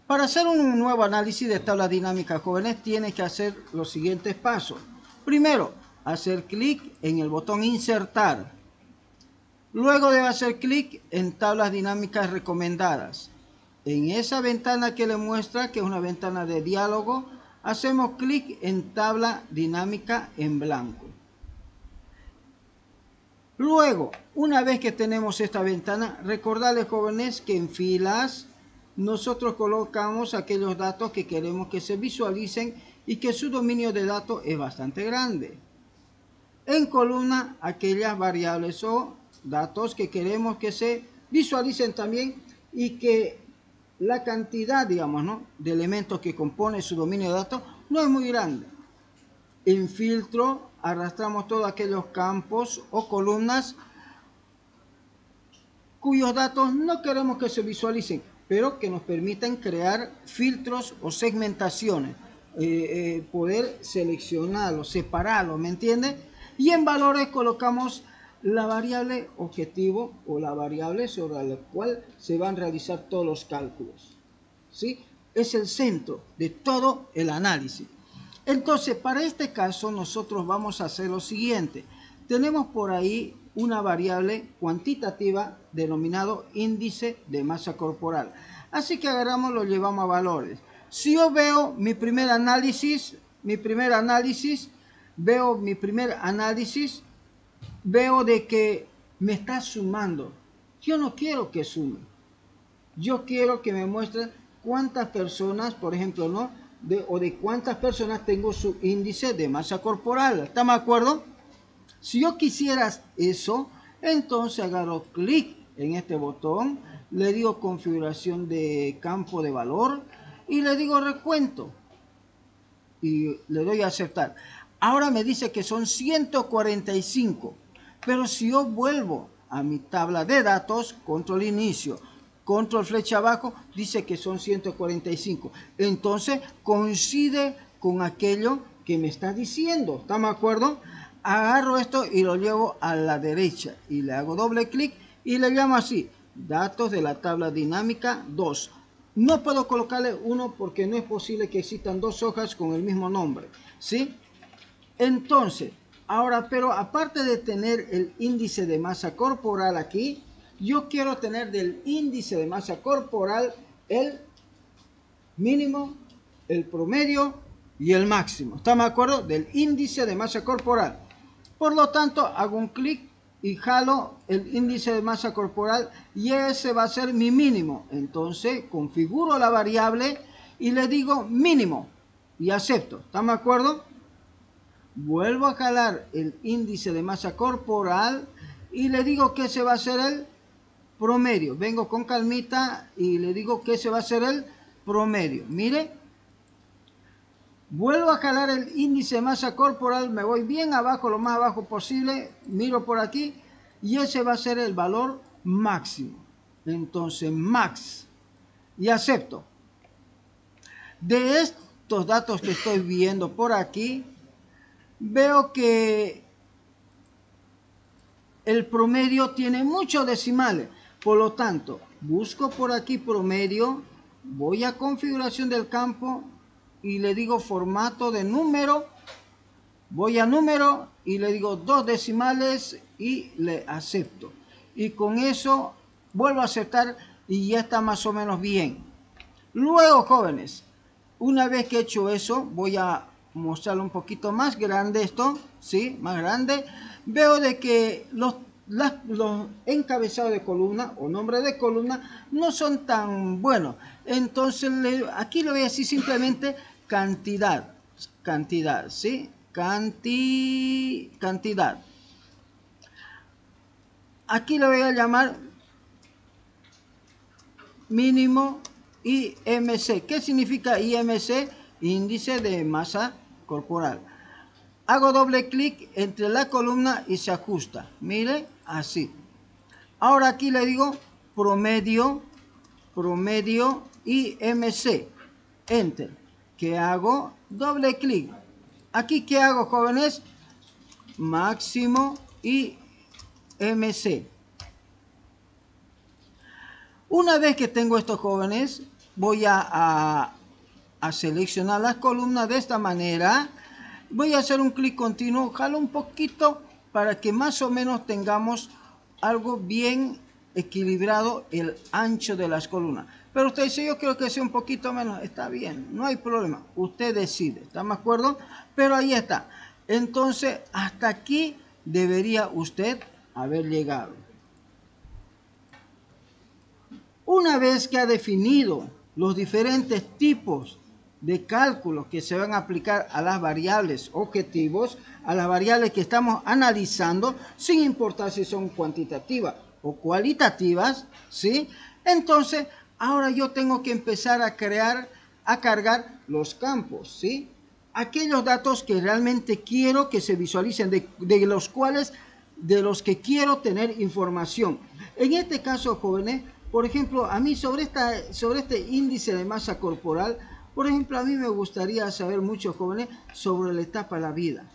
Para hacer un nuevo análisis de tabla dinámica, jóvenes, tienes que hacer los siguientes pasos. Primero, hacer clic en el botón insertar. Luego de hacer clic en tablas dinámicas recomendadas. En esa ventana que le muestra, que es una ventana de diálogo, hacemos clic en tabla dinámica en blanco. Luego, una vez que tenemos esta ventana, recordarles, jóvenes, que en filas nosotros colocamos aquellos datos que queremos que se visualicen y que su dominio de datos es bastante grande. En columna, aquellas variables o datos que queremos que se visualicen también y que la cantidad, digamos, ¿no?, de elementos que compone su dominio de datos no es muy grande. En filtro arrastramos todos aquellos campos o columnas cuyos datos no queremos que se visualicen, pero que nos permitan crear filtros o segmentaciones, poder seleccionarlos, separarlos, ¿me entienden? Y en valores colocamos la variable objetivo o la variable sobre la cual se van a realizar todos los cálculos, ¿sí? Es el centro de todo el análisis. Entonces, para este caso, nosotros vamos a hacer lo siguiente. Tenemos por ahí una variable cuantitativa denominado índice de masa corporal. Así que agarramos, lo llevamos a valores. Si yo veo mi primer análisis, veo de que me está sumando. Yo no quiero que sume. Yo quiero que me muestre cuántas personas, por ejemplo, ¿no?, de cuántas personas tengo su índice de masa corporal. ¿Estamos de acuerdo? Si yo quisiera eso, entonces agarro clic en este botón, le digo configuración de campo de valor y le digo recuento y le doy a aceptar. Ahora me dice que son 145, pero si yo vuelvo a mi tabla de datos, control inicio, control flecha abajo, dice que son 145. Entonces coincide con aquello que me está diciendo. ¿Estamos de acuerdo? Agarro esto y lo llevo a la derecha y le hago doble clic y le llamo así, datos de la tabla dinámica 2. No puedo colocarle 1 porque no es posible que existan dos hojas con el mismo nombre, ¿sí? Entonces, ahora, pero aparte de tener el índice de masa corporal aquí, yo quiero tener del índice de masa corporal el mínimo, el promedio y el máximo. ¿Estamos de acuerdo? Del índice de masa corporal. Por lo tanto, hago un clic y jalo el índice de masa corporal y ese va a ser mi mínimo. Entonces, configuro la variable y le digo mínimo y acepto. ¿Estamos de acuerdo? Vuelvo a jalar el índice de masa corporal y le digo que ese va a ser el promedio. Vengo con calmita y le digo que ese va a ser el promedio. Mire, vuelvo a jalar el índice de masa corporal, me voy bien abajo, lo más abajo posible, miro por aquí y ese va a ser el valor máximo. Entonces, max y acepto. De estos datos que estoy viendo por aquí, veo que el promedio tiene muchos decimales. Por lo tanto, busco por aquí promedio, voy a configuración del campo y le digo formato de número, voy a número y le digo 2 decimales y le acepto. Y con eso vuelvo a aceptar y ya está más o menos bien. Luego, jóvenes, una vez que he hecho eso, voy a mostrarlo un poquito más grande esto, ¿sí? Más grande. Veo de que los encabezados de columna o nombre de columna no son tan buenos. Entonces, aquí le voy a decir simplemente cantidad, ¿sí? Cantidad. Aquí le voy a llamar mínimo IMC. ¿Qué significa IMC? Índice de masa corporal. Hago doble clic entre la columna y se ajusta. Mire, así. Ahora aquí le digo promedio IMC. Enter. ¿Qué hago? Doble clic. Aquí, ¿qué hago, jóvenes? Máximo IMC. Una vez que tengo estos, jóvenes, voy a seleccionar las columnas de esta manera. Voy a hacer un clic continuo, jalo un poquito para que más o menos tengamos algo bien equilibrado el ancho de las columnas. Pero usted dice, yo creo que sea un poquito menos. Está bien, no hay problema. Usted decide, ¿estamos de acuerdo? Pero ahí está. Entonces, hasta aquí debería usted haber llegado. Una vez que ha definido los diferentes tipos de cálculos que se van a aplicar a las variables objetivos, a las variables que estamos analizando, sin importar si son cuantitativas o cualitativas, ¿sí? Entonces, ahora yo tengo que empezar a cargar los campos, ¿sí? Aquellos datos que realmente quiero que se visualicen, de los que quiero tener información. En este caso, jóvenes, por ejemplo, a mí sobre este índice de masa corporal, por ejemplo, a mí me gustaría saber mucho, jóvenes, sobre la etapa de la vida.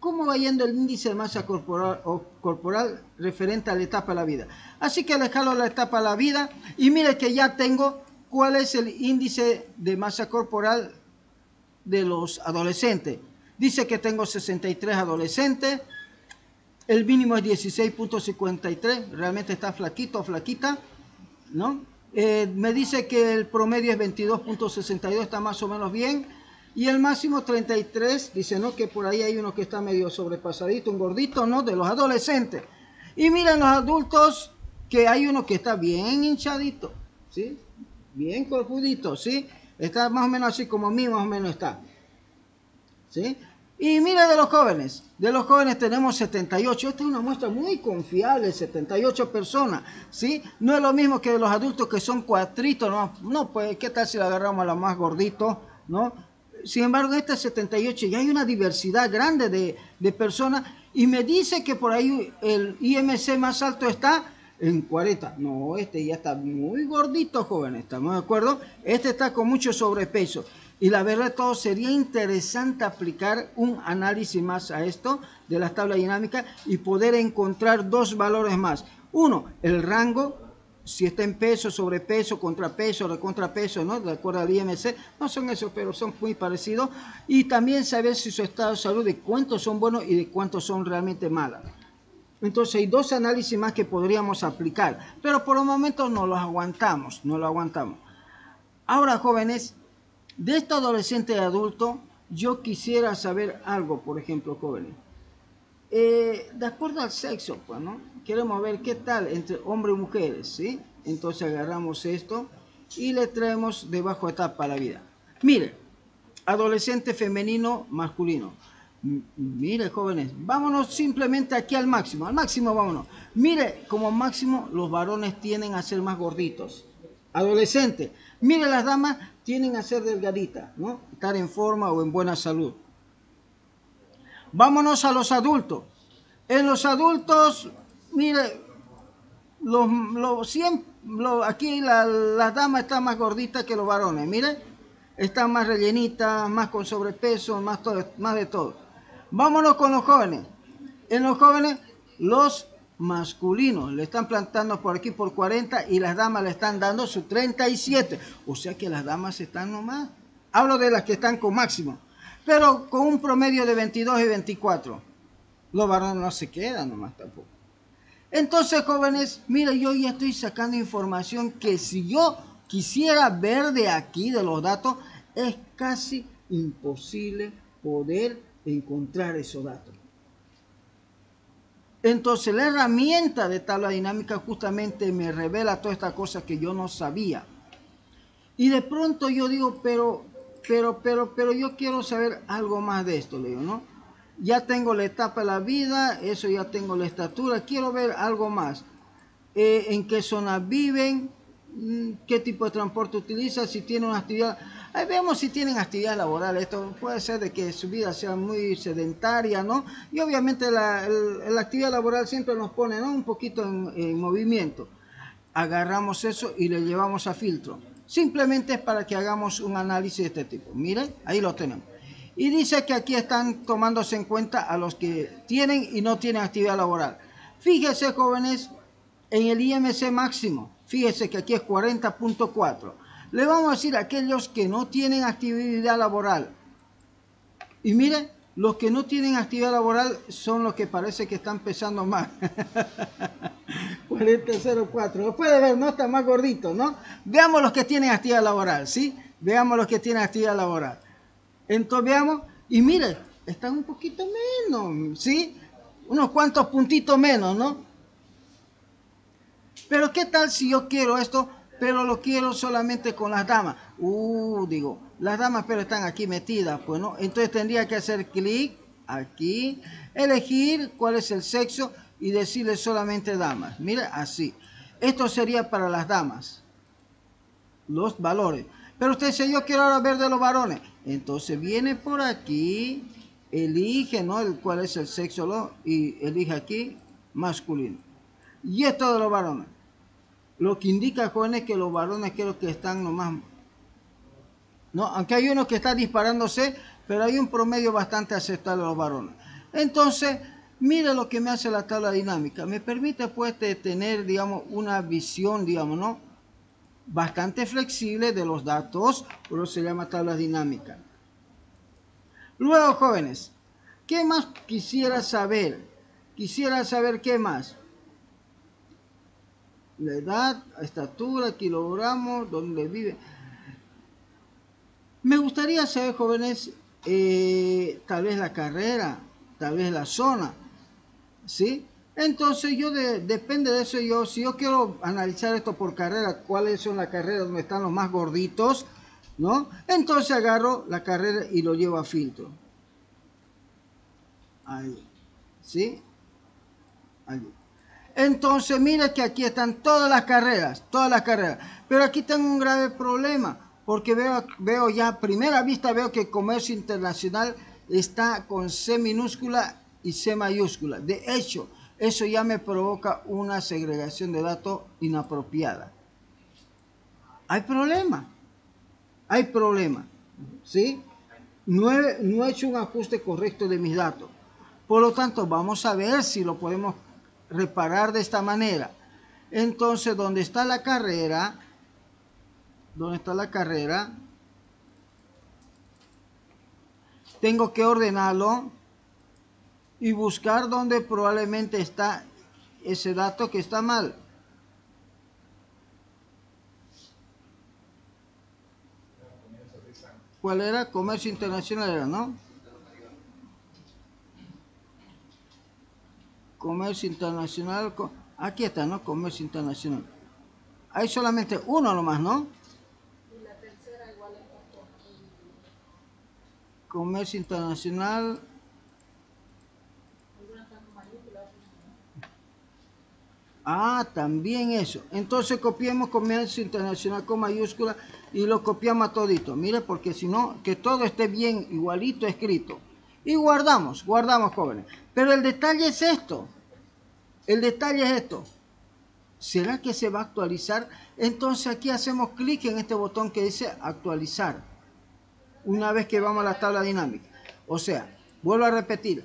¿Cómo va yendo el índice de masa corporal referente a la etapa de la vida? Así que le jalo la etapa de la vida y mire que ya tengo cuál es el índice de masa corporal de los adolescentes. Dice que tengo 63 adolescentes. El mínimo es 16.53, realmente está flaquito o flaquita, ¿no? Me dice que el promedio es 22.62, está más o menos bien. Y el máximo 33, dice, ¿no? Que por ahí hay uno que está medio sobrepasadito, un gordito, ¿no? De los adolescentes. Y miren los adultos, que hay uno que está bien hinchadito, ¿sí? Bien corpudito, ¿sí? Está más o menos así como a mí más o menos está, ¿sí? Y mira de los jóvenes tenemos 78, esta es una muestra muy confiable, 78 personas, ¿sí? No es lo mismo que de los adultos que son cuatritos, no, pues, ¿qué tal si le agarramos a los más gorditos, no? Sin embargo, este es 78 y hay una diversidad grande de personas y me dice que por ahí el IMC más alto está en 40. No, este ya está muy gordito, jóvenes, ¿estamos de acuerdo? Este está con mucho sobrepeso. Y la verdad de todo, sería interesante aplicar un análisis más a esto de las tablas dinámicas y poder encontrar dos valores más. Uno, el rango, si está en peso, sobrepeso, contrapeso, recontrapeso, ¿no? De acuerdo al IMC, no son esos, pero son muy parecidos. Y también saber si su estado de salud, de cuántos son buenos y de cuántos son realmente malos. Entonces hay dos análisis más que podríamos aplicar, pero por el momento no los aguantamos. Ahora, jóvenes, de este adolescente y adulto, yo quisiera saber algo, por ejemplo, jóvenes. De acuerdo al sexo, pues, ¿no? Queremos ver qué tal entre hombres y mujeres, ¿sí? Entonces agarramos esto y le traemos debajo etapa a la vida. Mire, adolescente femenino, masculino. Mire, jóvenes, vámonos simplemente aquí al máximo vámonos. Mire, como máximo los varones tienden a ser más gorditos. Adolescente, mire, las damas tienden a ser delgaditas, ¿no? Estar en forma o en buena salud. Vámonos a los adultos. En los adultos, mire, aquí las damas están más gorditas que los varones, mire, están más rellenitas, más con sobrepeso, más de todo. Vámonos con los jóvenes. En los jóvenes, los masculinos le están plantando por aquí por 40 y las damas le están dando su 37. O sea que las damas están nomás. Hablo de las que están con máximo. Pero con un promedio de 22 y 24. Los varones no se quedan nomás tampoco. Entonces, jóvenes, mira, yo ya estoy sacando información que si yo quisiera ver de aquí, de los datos, es casi imposible poder encontrar esos datos. Entonces, la herramienta de tabla dinámica justamente me revela todas estas cosas que yo no sabía. Y de pronto yo digo, pero yo quiero saber algo más de esto, le digo, ¿no? Ya tengo la etapa de la vida, eso ya tengo la estatura, quiero ver algo más. En qué zona viven, qué tipo de transporte utiliza, si tienen una actividad. Ahí vemos si tienen actividad laboral. Esto puede ser de que su vida sea muy sedentaria, ¿no? Y obviamente la actividad laboral siempre nos pone, ¿no? Un poquito en movimiento. Agarramos eso y le llevamos a filtro. Simplemente es para que hagamos un análisis de este tipo. Miren, ahí lo tenemos. Y dice que aquí están tomándose en cuenta a los que tienen y no tienen actividad laboral. Fíjense, jóvenes, en el IMC máximo, Fíjese que aquí es 40.4. Le vamos a decir a aquellos que no tienen actividad laboral. Y mire, los que no tienen actividad laboral son los que parece que están pesando más. 40.04. Lo puede ver, ¿no? Está más gordito, ¿no? Veamos los que tienen actividad laboral, ¿sí? Veamos los que tienen actividad laboral. Entonces veamos, y mire, están un poquito menos, ¿sí? Unos cuantos puntitos menos, ¿no? Pero ¿qué tal si yo quiero esto, pero lo quiero solamente con las damas? Digo, las damas pero están aquí metidas, pues no. Entonces tendría que hacer clic aquí, elegir cuál es el sexo y decirle solamente damas. Mira, así. Esto sería para las damas, los valores. Pero usted dice, yo quiero ahora ver de los varones. Entonces viene por aquí, elige, ¿no? Cuál es el sexo, y elige aquí, masculino. Y esto de los varones. Lo que indica, jóvenes, que los varones creo que están nomás, ¿no? Aunque hay uno que está disparándose, pero hay un promedio bastante aceptable de los varones. Entonces, mire lo que me hace la tabla dinámica. Me permite, pues, tener, digamos, una visión, digamos, ¿no? Bastante flexible de los datos, por eso se llama tabla dinámica. Luego, jóvenes, ¿qué más quisiera saber? Quisiera saber qué más. La edad, estatura, kilogramos, dónde vive. Me gustaría saber, jóvenes, tal vez la carrera, tal vez la zona, ¿sí? Entonces yo depende de eso, si yo quiero analizar esto por carrera, cuáles son las carreras donde están los más gorditos, ¿no? Entonces agarro la carrera y lo llevo a filtro. Ahí, ¿sí? Allí. Entonces mira que aquí están todas las carreras, pero aquí tengo un grave problema, porque veo ya a primera vista, veo que comercio internacional está con C minúscula y C mayúscula. De hecho, eso ya me provoca una segregación de datos inapropiada. Hay problema, ¿sí? No he hecho un ajuste correcto de mis datos. Por lo tanto, vamos a ver si lo podemos reparar de esta manera. Entonces, ¿dónde está la carrera? Tengo que ordenarlo y buscar dónde probablemente está ese dato que está mal. ¿Cuál era? Comercio internacional era, ¿no? Comercio internacional. Aquí está, ¿no? Comercio internacional. Hay solamente uno nomás, ¿no? Comercio internacional. También eso. Entonces copiemos comercio internacional con mayúscula y lo copiamos a todito. Mire, porque si no, que todo esté bien igualito escrito. Y guardamos, jóvenes. Pero el detalle es esto. ¿Será que se va a actualizar? Entonces aquí hacemos clic en este botón que dice actualizar. Una vez que vamos a la tabla dinámica. O sea, vuelvo a repetir.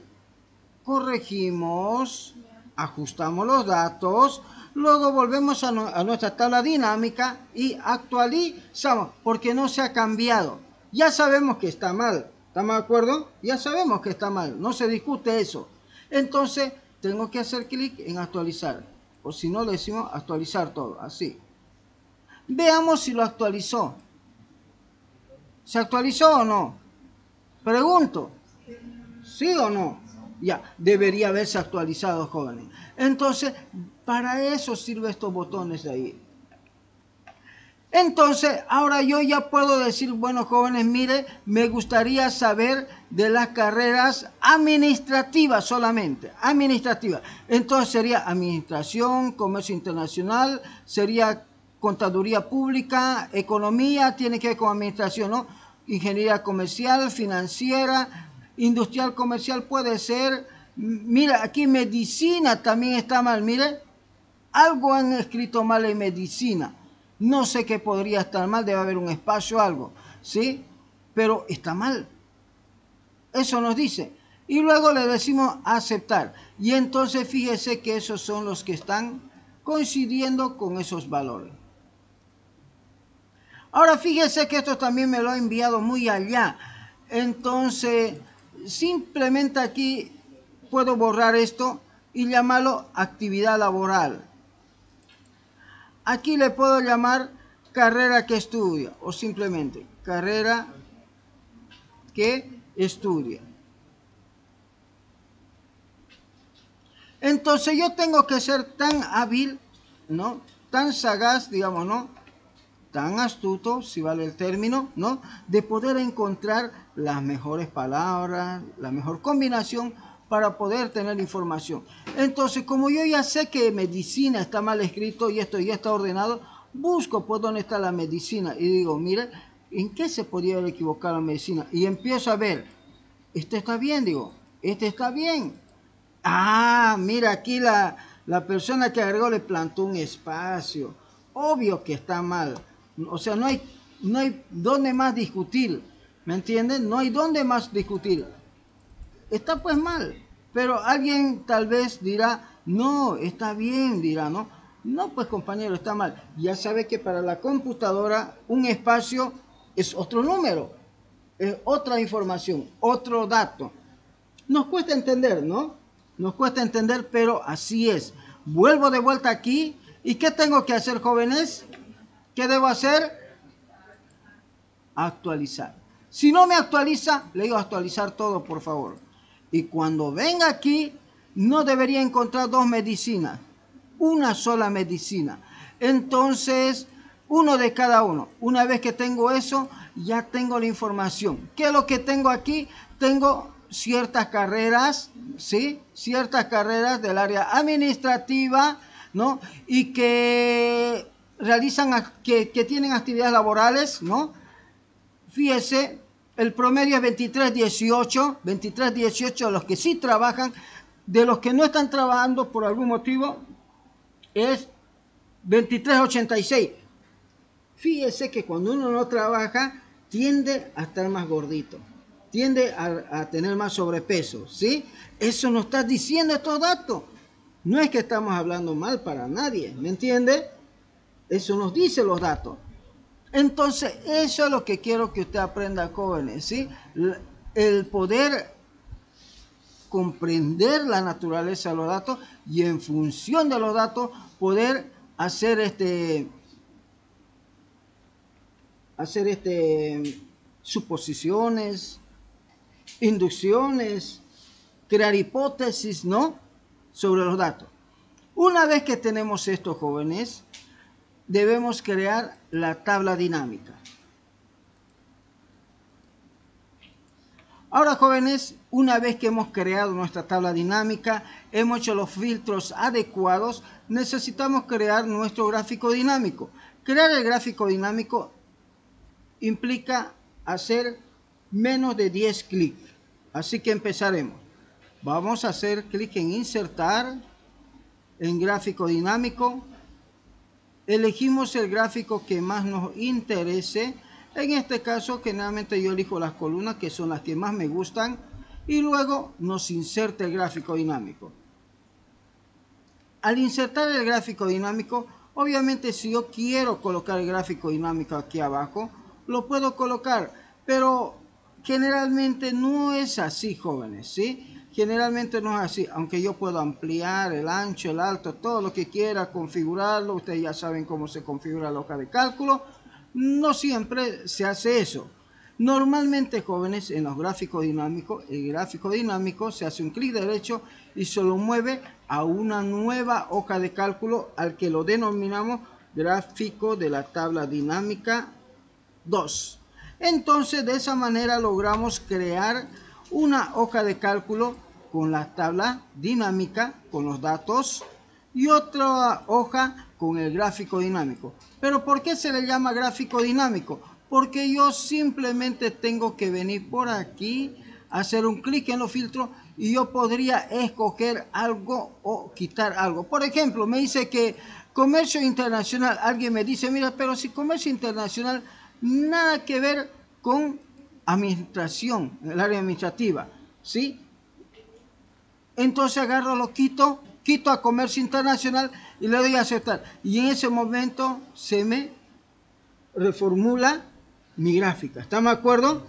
Corregimos, ajustamos los datos, luego volvemos a nuestra tabla dinámica y actualizamos, porque no se ha cambiado. Ya sabemos que está mal, ¿estamos de acuerdo? Ya sabemos que está mal, no se discute eso. Entonces, tengo que hacer clic en actualizar, o si no, le decimos actualizar todo, así. Veamos si lo actualizó. ¿Se actualizó o no? Pregunto, ¿sí o no? Ya, debería haberse actualizado, jóvenes. Entonces, para eso sirven estos botones de ahí. Entonces, ahora yo ya puedo decir, bueno, jóvenes, mire, me gustaría saber de las carreras administrativas solamente, administrativas. Entonces sería administración, comercio internacional, sería contaduría pública, economía, tiene que ver con administración, ¿no? Ingeniería comercial, financiera, industrial comercial puede ser. Mira, aquí medicina también está mal, mire. Algo han escrito mal en medicina. No sé qué podría estar mal, debe haber un espacio o algo, ¿sí? Pero está mal. Eso nos dice. Y luego le decimos aceptar. Y entonces fíjese que esos son los que están coincidiendo con esos valores. Ahora fíjese que esto también me lo ha enviado muy allá. Entonces, simplemente aquí puedo borrar esto y llamarlo actividad laboral. Aquí le puedo llamar carrera que estudia o simplemente carrera que estudia. Entonces yo tengo que ser tan hábil, ¿no? Tan sagaz, digamos, ¿no? Tan astuto, si vale el término, ¿no? De poder encontrar las mejores palabras, la mejor combinación para poder tener información. Entonces, como yo ya sé que medicina está mal escrito y esto ya está ordenado, busco por dónde está la medicina y digo, mire, ¿en qué se podría haber equivocado la medicina? Y empiezo a ver, este está bien, digo, este está bien. Ah, mira, aquí la persona que agregó le plantó un espacio. Obvio que está mal. O sea, no hay dónde más discutir. ¿Me entienden? No hay dónde más discutir. Está pues mal. Pero alguien tal vez dirá, no, está bien, dirá, ¿no? No, pues compañero, está mal. Ya sabe que para la computadora un espacio es otro número, es otra información, otro dato. Nos cuesta entender, ¿no? Nos cuesta entender, pero así es. Vuelvo de vuelta aquí. ¿Y qué tengo que hacer, jóvenes? ¿Qué debo hacer? Actualizar. Si no me actualiza, le digo actualizar todo, por favor. Y cuando venga aquí, no debería encontrar dos medicinas. Una sola medicina. Entonces, uno de cada uno. Una vez que tengo eso, ya tengo la información. ¿Qué es lo que tengo aquí? Tengo ciertas carreras, ¿sí? Ciertas carreras del área administrativa, ¿no? Y que realizan, que tienen actividades laborales, ¿no? Fíjese, el promedio es 23-18, 23-18 de los que sí trabajan, de los que no están trabajando por algún motivo, es 23-86. Fíjese que cuando uno no trabaja, tiende a estar más gordito, tiende a tener más sobrepeso, ¿sí? Eso nos está diciendo estos datos. No es que estamos hablando mal para nadie, ¿me entiende? Eso nos dice los datos. Entonces, eso es lo que quiero que usted aprenda, jóvenes, ¿sí? El poder comprender la naturaleza de los datos y en función de los datos poder hacer suposiciones, inducciones, crear hipótesis, ¿no? Sobre los datos. Una vez que tenemos esto, jóvenes, debemos crear la tabla dinámica. Ahora, jóvenes, una vez que hemos creado nuestra tabla dinámica, hemos hecho los filtros adecuados, necesitamos crear nuestro gráfico dinámico. Crear el gráfico dinámico implica hacer menos de 10 clics. Así que empezaremos. Vamos a hacer clic en insertar, en gráfico dinámico. Elegimos el gráfico que más nos interese. En este caso, generalmente yo elijo las columnas que son las que más me gustan y luego nos inserta el gráfico dinámico. Al insertar el gráfico dinámico, obviamente si yo quiero colocar el gráfico dinámico aquí abajo, lo puedo colocar, pero generalmente no es así, jóvenes, ¿sí? Generalmente no es así, aunque yo puedo ampliar el ancho, el alto, todo lo que quiera, configurarlo. Ustedes ya saben cómo se configura la hoja de cálculo. No siempre se hace eso. Normalmente, jóvenes, en los gráficos dinámicos, el gráfico dinámico se hace un clic derecho y se lo mueve a una nueva hoja de cálculo al que lo denominamos gráfico de la tabla dinámica 2. Entonces, de esa manera logramos crear una hoja de cálculo con la tabla dinámica, con los datos, y otra hoja con el gráfico dinámico. ¿Pero por qué se le llama gráfico dinámico? Porque yo simplemente tengo que venir por aquí, hacer un clic en los filtros y yo podría escoger algo o quitar algo. Por ejemplo, me dice que comercio internacional. Alguien me dice, mira, pero si comercio internacional, nada que ver con administración, el área administrativa, ¿sí? Entonces agarro, lo quito. quito a comercio internacional y le doy a aceptar. Y en ese momento se me reformula mi gráfica. ¿Estamos de acuerdo?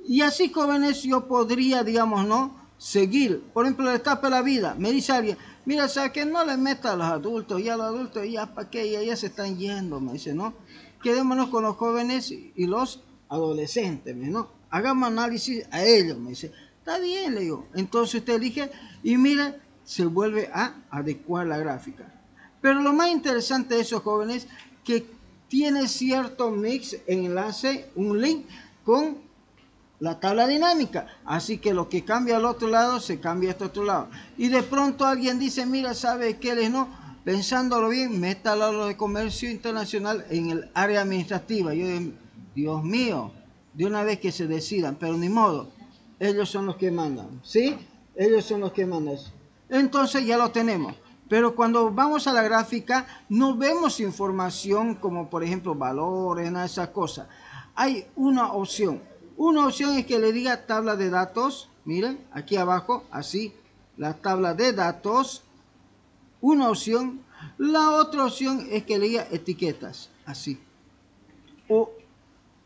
Y así, jóvenes, yo podría, digamos, ¿no? Seguir. Por ejemplo, la etapa de la vida. Me dice alguien, mira, ¿sabes qué? No le meta a los adultos. Ya los adultos, ya para qué, ya se están yendo, me dice, ¿no? Quedémonos con los jóvenes y los adolescentes, ¿no? Hagamos análisis a ellos, me dice. Está bien, le digo. Entonces usted elige y mira, se vuelve a adecuar la gráfica. Pero lo más interesante de esos jóvenes, que tiene cierto mix, enlace, un link con la tabla dinámica. Así que lo que cambia al otro lado, se cambia a este otro lado. Y de pronto alguien dice, mira, ¿sabe qué les no? Pensándolo bien, métalo a lo de comercio internacional en el área administrativa. Yo digo, Dios mío, de una vez que se decidan, pero ni modo. Ellos son los que mandan, ¿sí? Ellos son los que mandan. Entonces ya lo tenemos. Pero cuando vamos a la gráfica, no vemos información como, por ejemplo, valores, nada de esas cosas. Hay una opción. Una opción es que le diga tabla de datos. Miren, aquí abajo, así, la tabla de datos. Una opción. La otra opción es que le diga etiquetas, así. O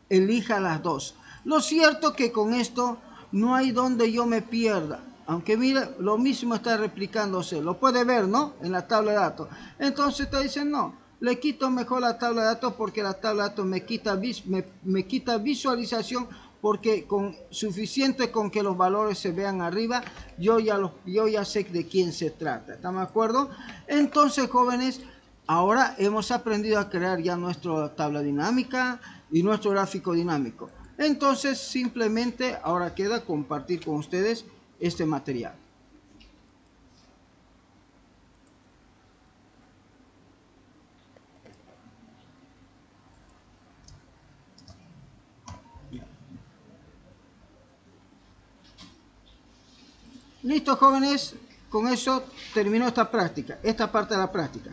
elija las dos. Lo cierto que con esto no hay donde yo me pierda. Aunque mire, lo mismo está replicándose. Lo puede ver, ¿no? En la tabla de datos. Entonces te dicen, no, le quito mejor la tabla de datos porque la tabla de datos me quita visualización, porque con suficiente con que los valores se vean arriba, yo ya sé de quién se trata. ¿Estamos de acuerdo? Entonces, jóvenes, ahora hemos aprendido a crear ya nuestra tabla dinámica y nuestro gráfico dinámico. Entonces, simplemente ahora queda compartir con ustedes este material. Listo, jóvenes, con eso terminó esta práctica, esta parte de la práctica.